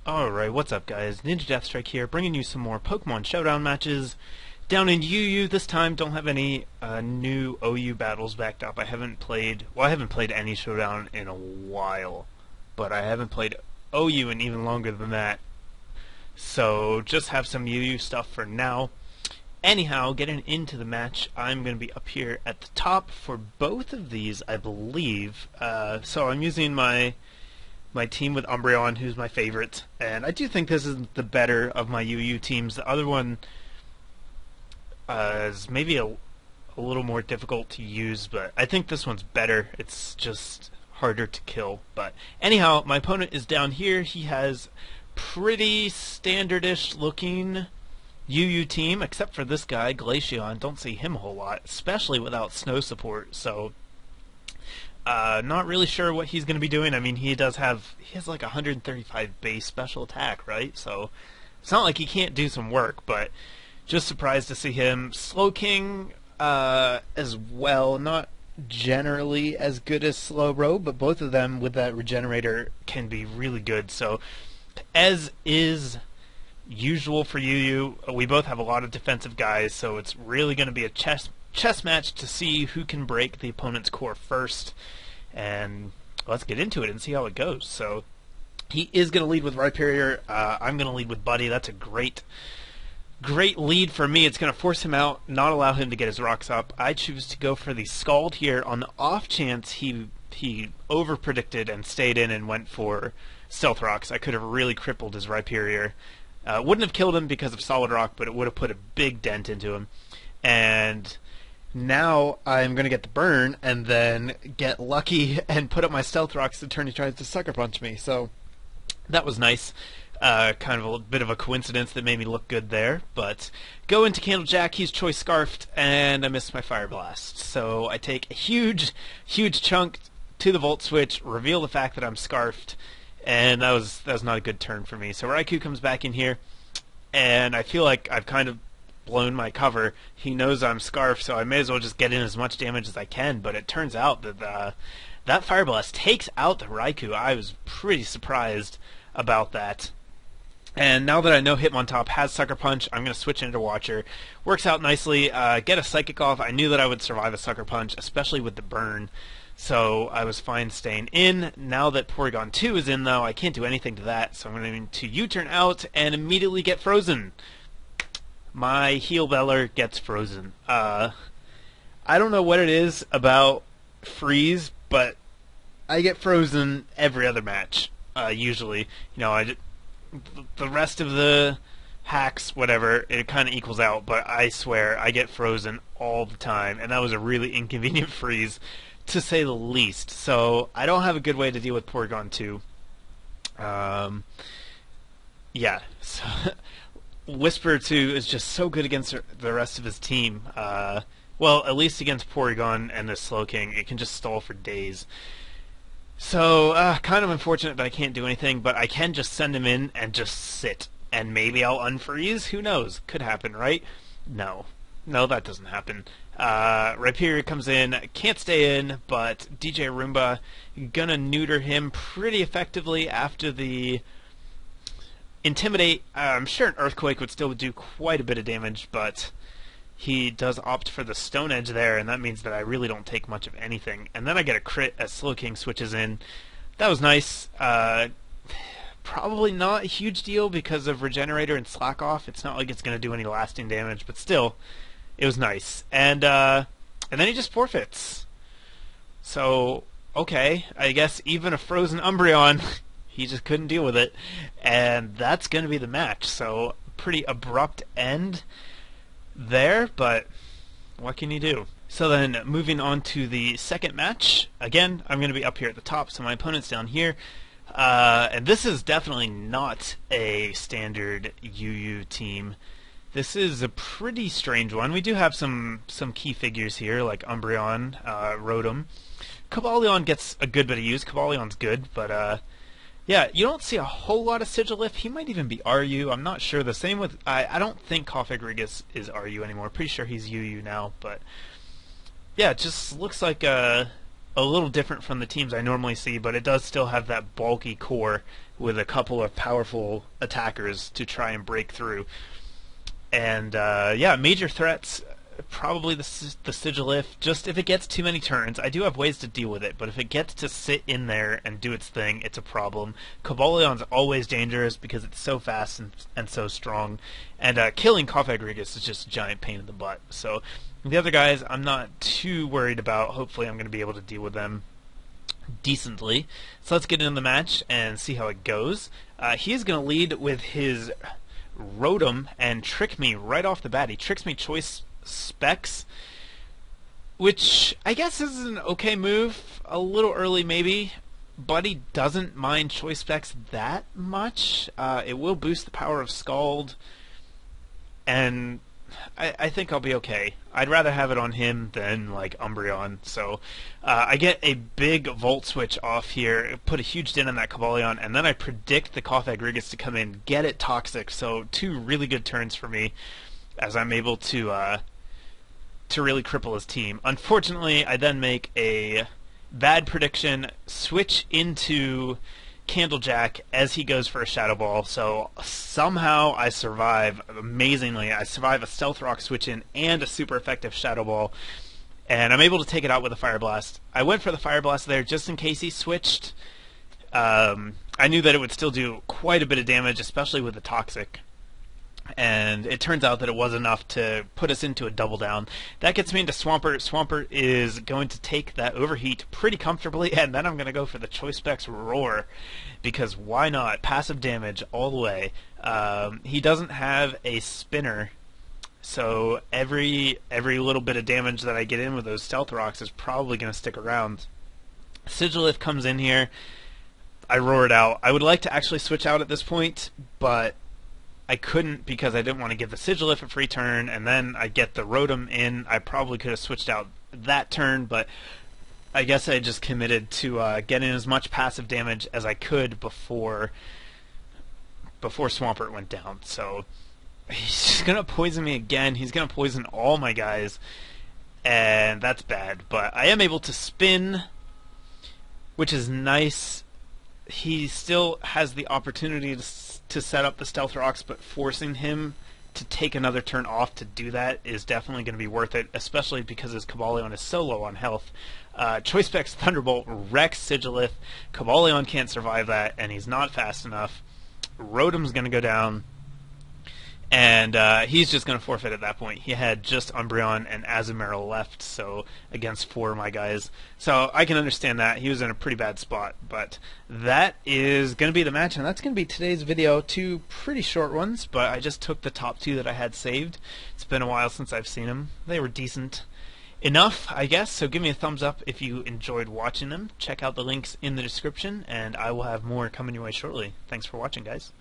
Alright, what's up guys? NinjaDeathStrike here, bringing you some more Pokemon Showdown matches. Down in UU this time, don't have any new OU battles backed up. I haven't played any Showdown in a while, but I haven't played OU in even longer than that. So, just have some UU stuff for now. Anyhow, getting into the match, I'm going to be up here at the top for both of these, I believe. So I'm using my team with Umbreon, who's my favorite, and I do think this is the better of my UU teams. The other one is maybe a little more difficult to use, but I think this one's better. It's just harder to kill. But anyhow, my opponent is down here. He has pretty standardish looking UU team, except for this guy, Glaceon. Don't see him a whole lot, especially without snow support, so not really sure what he's going to be doing. I mean, he has like 135 base special attack, right? So it's not like he can't do some work, but just surprised to see him. Slowking as well, not generally as good as Slowbro, but both of them with that regenerator can be really good. So as is usual for UU, we both have a lot of defensive guys, so it's really going to be a chess match to see who can break the opponent's core first, and let's get into it and see how it goes. So he is going to lead with Rhyperior. I'm going to lead with Buddy. That's a great lead for me. It's going to force him out, not allow him to get his rocks up. I choose to go for the Scald here on the off chance he over predicted and stayed in and went for Stealth Rocks. I could have really crippled his Rhyperior. Wouldn't have killed him because of Solid Rock, but it would have put a big dent into him. And now I'm going to get the burn and then get lucky and put up my Stealth Rocks the turn he tries to Sucker Punch me. So that was nice. Kind of a bit of a coincidence that made me look good there. But go into Candlejack, he's Choice Scarfed, and I missed my Fire Blast. So I take a huge chunk to the Volt Switch, reveal the fact that I'm Scarfed, and that was not a good turn for me. So Raikou comes back in here, and I feel like I've kind of blown my cover. He knows I'm Scarf, so I may as well just get in as much damage as I can, but it turns out that that Fire Blast takes out the Raikou. I was pretty surprised about that. And now that I know Hitmontop has Sucker Punch, I'm going to switch into Watcher. Works out nicely. Get a Psychic off. I knew that I would survive a Sucker Punch, especially with the burn. So I was fine staying in. Now that Porygon 2 is in, though, I can't do anything to that. So I'm going to U-turn out and immediately get frozen. My Heal Beller gets frozen. I don't know what it is about freeze, but I get frozen every other match. Usually, the rest of the hacks, whatever, it kind of equals out. But I swear, I get frozen all the time, and that was a really inconvenient freeze, to say the least. So I don't have a good way to deal with Porygon 2. Yeah. So Whisper 2 is just so good against the rest of his team. Well, at least against Porygon and the Slowking, it can just stall for days. So, kind of unfortunate that I can't do anything, but I can just send him in and just sit. And maybe I'll unfreeze? Who knows? Could happen, right? No, that doesn't happen. Rhyperior comes in, can't stay in, but DJ Roomba gonna neuter him pretty effectively after the Intimidate. I'm sure an Earthquake would still do quite a bit of damage, but he does opt for the Stone Edge there, and that means that I really don't take much of anything. And then I get a crit as Slowking switches in. That was nice. Probably not a huge deal because of Regenerator and Slack Off. It's not like it's going to do any lasting damage, but still, it was nice. And then he just forfeits. So, okay, I guess even a frozen Umbreon, he just couldn't deal with it. And that's going to be the match. So, pretty abrupt end there, but what can you do? So then, moving on to the second match. Again, I'm going to be up here at the top, so my opponent's down here. And this is definitely not a standard UU team. This is a pretty strange one. We do have some key figures here, like Umbreon, Rotom. Cobalion gets a good bit of use. Cobalion's good, but yeah, you don't see a whole lot of Sigilyph. He might even be RU. I'm not sure. The same with... I don't think Koffing is RU anymore. Pretty sure he's UU now, but yeah, it just looks like a little different from the teams I normally see, but it does still have that bulky core with a couple of powerful attackers to try and break through. And yeah, major threats, probably the Sigilif. Just if it gets too many turns, I do have ways to deal with it, but if it gets to sit in there and do its thing, it's a problem. Cobaleon's always dangerous because it's so fast and so strong, and killing Kofagrigus is just a giant pain in the butt. So the other guys, I'm not too worried about. Hopefully I'm going to be able to deal with them decently. So let's get into the match and see how it goes. He's going to lead with his Rotom and trick me right off the bat. He tricks me Choice Specs, which I guess is an okay move. A little early maybe, but he doesn't mind Choice Specs that much. It will boost the power of Scald, and I think I'll be okay. I'd rather have it on him than like Umbreon. So I get a big Volt Switch off here, put a huge dent on that Cobalion, and then I predict the Kofagrigus to come in, get it Toxic. So 2 really good turns for me, as I'm able to really cripple his team. Unfortunately, I then make a bad prediction, switch into Candlejack as he goes for a Shadow Ball, so somehow I survive amazingly. I survive a Stealth Rock switch in and a super effective Shadow Ball, and I'm able to take it out with a Fire Blast. I went for the Fire Blast there just in case he switched. I knew that it would still do quite a bit of damage, especially with the Toxic. And it turns out that it was enough to put us into a double down. That gets me into Swampert. Swampert is going to take that Overheat pretty comfortably, and then I'm going to go for the Choice Specs Roar, because why not? Passive damage all the way. He doesn't have a spinner, so every little bit of damage that I get in with those Stealth Rocks is probably going to stick around. Sigilif comes in here. I roar it out. I would like to actually switch out at this point, but I couldn't because I didn't want to give the Sigilif a free turn, and then I get the Rotom in. I probably could have switched out that turn, but I guess I just committed to getting as much passive damage as I could before Swampert went down. So he's just going to poison me again. He's going to poison all my guys, and that's bad. But I am able to spin, which is nice. He still has the opportunity to set up the Stealth Rocks, but forcing him to take another turn off to do that is definitely going to be worth it, especially because his Cobalion is so low on health. Choice Specs Thunderbolt wrecks Sigilif. Cobalion can't survive that, and he's not fast enough. Rotom's going to go down, and he's just going to forfeit at that point. He had just Umbreon and Azumarill left, so against 4 of my guys. So I can understand that. He was in a pretty bad spot, but that is going to be the match, and that's going to be today's video. 2 pretty short ones, but I just took the top 2 that I had saved. It's been a while since I've seen them. They were decent enough, I guess, so give me a thumbs up if you enjoyed watching them. Check out the links in the description, and I will have more coming your way shortly. Thanks for watching, guys.